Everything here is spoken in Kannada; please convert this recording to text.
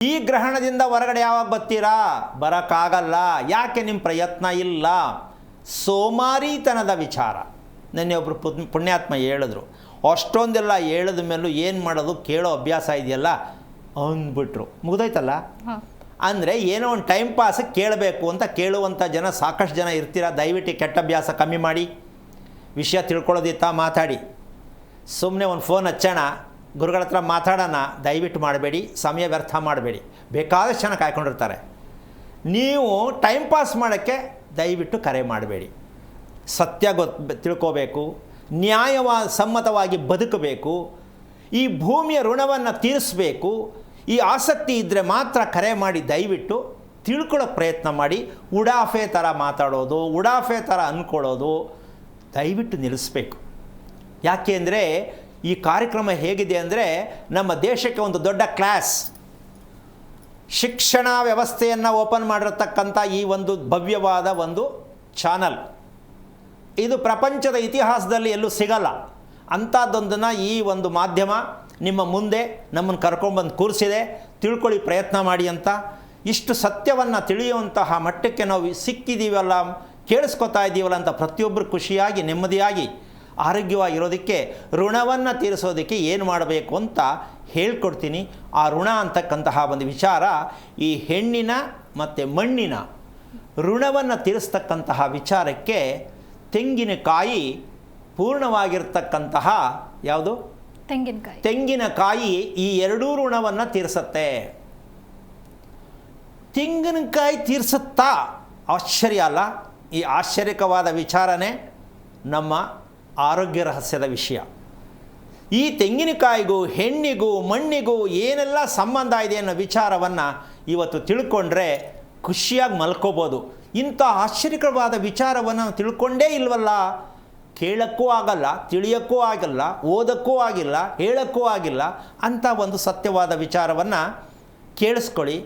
ಈ ಗ್ರಹಣದಿಂದ ಹೊರಗಡೆ ಯಾವಾಗ ಬರ್ತೀರಾ? ಬರೋಕ್ಕಾಗಲ್ಲ. ಯಾಕೆ? ನಿಮ್ಮ ಪ್ರಯತ್ನ ಇಲ್ಲ. ಸೋಮಾರಿತನದ ವಿಚಾರ. ನೆನ್ನೆ ಒಬ್ಬರು ಪುಣ್ಯಾತ್ಮ ಹೇಳಿದ್ರು, ಅಷ್ಟೊಂದೆಲ್ಲ ಹೇಳಿದ ಮೇಲೂ ಏನು ಮಾಡೋದು, ಕೇಳೋ ಅಭ್ಯಾಸ ಇದೆಯಲ್ಲ ಅಂದ್ಬಿಟ್ರು. ಮುಗ್ದೋಯ್ತಲ್ಲ. ಅಂದರೆ ಏನೋ ಒಂದು ಟೈಮ್ ಪಾಸಿಗೆ ಕೇಳಬೇಕು ಅಂತ ಕೇಳುವಂಥ ಜನ ಸಾಕಷ್ಟು ಜನ ಇರ್ತೀರ. ದಯವಿಟ್ಟು ಕೆಟ್ಟ ಅಭ್ಯಾಸ ಕಮ್ಮಿ ಮಾಡಿ. ವಿಷಯ ತಿಳ್ಕೊಳ್ಳೋದಿತ್ತ ಮಾತಾಡಿ. ಸುಮ್ಮನೆ ಒಂದು ಫೋನ್ ಹಚ್ಚೋಣ, ಗುರುಗಳ ಹತ್ರ ಮಾತಾಡೋಣ, ದಯವಿಟ್ಟು ಮಾಡಬೇಡಿ. ಸಮಯ ವ್ಯರ್ಥ ಮಾಡಬೇಡಿ. ಬೇಕಾದಷ್ಟು ಜನ ಕಾಯ್ಕೊಂಡಿರ್ತಾರೆ. ನೀವು ಟೈಮ್ ಪಾಸ್ ಮಾಡೋಕ್ಕೆ ದಯವಿಟ್ಟು ಕರೆ ಮಾಡಬೇಡಿ. ಸತ್ಯ ತಿಳ್ಕೋಬೇಕು, ಸಮ್ಮತವಾಗಿ ಬದುಕಬೇಕು, ಈ ಭೂಮಿಯ ಋಣವನ್ನು ತೀರಿಸಬೇಕು. ಈ ಆಸಕ್ತಿ ಇದ್ದರೆ ಮಾತ್ರ ಕರೆ ಮಾಡಿ ದಯವಿಟ್ಟು ತಿಳ್ಕೊಳ್ಳೋಕ್ಕೆ ಪ್ರಯತ್ನ ಮಾಡಿ. ಉಡಾಫೆ ಥರ ಮಾತಾಡೋದು, ಉಡಾಫೆ ಥರ ಅಂದ್ಕೊಳ್ಳೋದು ದಯವಿಟ್ಟು ನಿಲ್ಲಿಸಬೇಕು. ಯಾಕೆ ಅಂದರೆ ಈ ಕಾರ್ಯಕ್ರಮ ಹೇಗಿದೆ ಅಂದರೆ ನಮ್ಮ ದೇಶಕ್ಕೆ ಒಂದು ದೊಡ್ಡ ಕ್ಲಾಸ್. ಶಿಕ್ಷಣ ವ್ಯವಸ್ಥೆಯನ್ನು ಓಪನ್ ಮಾಡಿರತಕ್ಕಂಥ ಈ ಒಂದು ಭವ್ಯವಾದ ಒಂದು ಚಾನಲ್, ಇದು ಪ್ರಪಂಚದ ಇತಿಹಾಸದಲ್ಲಿ ಎಲ್ಲೂ ಸಿಗಲ್ಲ. ಅಂಥದ್ದೊಂದನ್ನು ಈ ಒಂದು ಮಾಧ್ಯಮ ನಿಮ್ಮ ಮುಂದೆ ನಮ್ಮನ್ನು ಕರ್ಕೊಂಡ್ಬಂದು ಕೂರಿಸಿದೆ. ತಿಳ್ಕೊಳ್ಳಿ, ಪ್ರಯತ್ನ ಮಾಡಿ ಅಂತ. ಇಷ್ಟು ಸತ್ಯವನ್ನು ತಿಳಿಯುವಂತಹ ಮಟ್ಟಕ್ಕೆ ನಾವು ಸಿಕ್ಕಿದ್ದೀವಲ್ಲ, ಕೇಳಿಸ್ಕೊತಾ ಇದ್ದೀವಲ್ಲ ಅಂತ ಪ್ರತಿಯೊಬ್ಬರು ಖುಷಿಯಾಗಿ ನೆಮ್ಮದಿಯಾಗಿ ಆರೋಗ್ಯವಾಗಿರೋದಕ್ಕೆ, ಋಣವನ್ನು ತೀರಿಸೋದಕ್ಕೆ ಏನು ಮಾಡಬೇಕು ಅಂತ ಹೇಳ್ಕೊಡ್ತೀನಿ. ಆ ಋಣ ಅಂತಕ್ಕಂತಹ ಒಂದು ವಿಚಾರ ಈ ಹೆಣ್ಣಿನ ಮತ್ತು ಮಣ್ಣಿನ ಋಣವನ್ನು ತೀರಿಸ್ತಕ್ಕಂತಹ ವಿಚಾರಕ್ಕೆ ತೆಂಗಿನಕಾಯಿ ಪೂರ್ಣವಾಗಿರ್ತಕ್ಕಂತಹ ಯಾವುದು? ತೆಂಗಿನಕಾಯಿ ಈ ಎರಡೂ ಋಣವನ್ನು ತೀರಿಸುತ್ತೆ. ತೆಂಗಿನಕಾಯಿ ತೀರಿಸುತ್ತಾ? ಆಶ್ಚರ್ಯ ಅಲ್ಲ? ಈ ಆಶ್ಚರ್ಯಕವಾದ ವಿಚಾರನೇ ನಮ್ಮ ಆರೋಗ್ಯ ರಹಸ್ಯದ ವಿಷಯ. ಈ ತೆಂಗಿನಕಾಯಿಗೂ ಹೆಣ್ಣಿಗೂ ಮಣ್ಣಿಗೂ ಏನೆಲ್ಲ ಸಂಬಂಧ ಇದೆ ಅನ್ನೋ ವಿಚಾರವನ್ನು ಇವತ್ತು ತಿಳ್ಕೊಂಡ್ರೆ ಖುಷಿಯಾಗಿ ಮಲ್ಕೋಬೋದು. ಇಂಥ ಆಶ್ಚರ್ಯಕರವಾದ ವಿಚಾರವನ್ನು ತಿಳ್ಕೊಂಡೇ ಇಲ್ವಲ್ಲ, ಕೇಳೋಕ್ಕೂ ಆಗಲ್ಲ, ತಿಳಿಯೋಕ್ಕೂ ಆಗಲ್ಲ, ಓದೋಕ್ಕೂ ಆಗಿಲ್ಲ, ಹೇಳೋಕ್ಕೂ ಆಗಿಲ್ಲ. ಅಂಥ ಒಂದು ಸತ್ಯವಾದ ವಿಚಾರವನ್ನು ಕೇಳಿಸ್ಕೊಳ್ಳಿ.